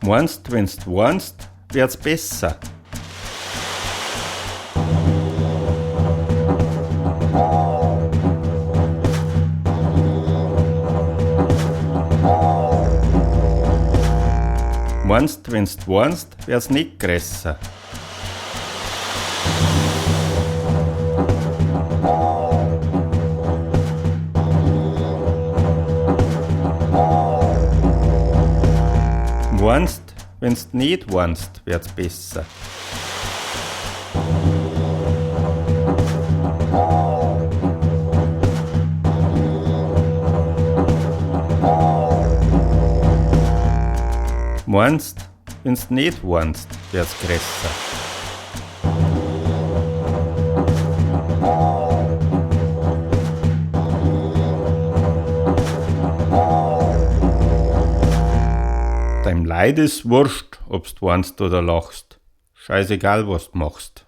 Meinst, wenn's warnst, wird's besser. Meinst, wenn's warnst, wird's nicht größer. Warnst, wenn's nicht warnst, wird's besser. Meinst, wenn's nicht warnst, wird's größer. Deinem Leid ist wurscht, ob's warnst oder lachst. Scheißegal, was du machst.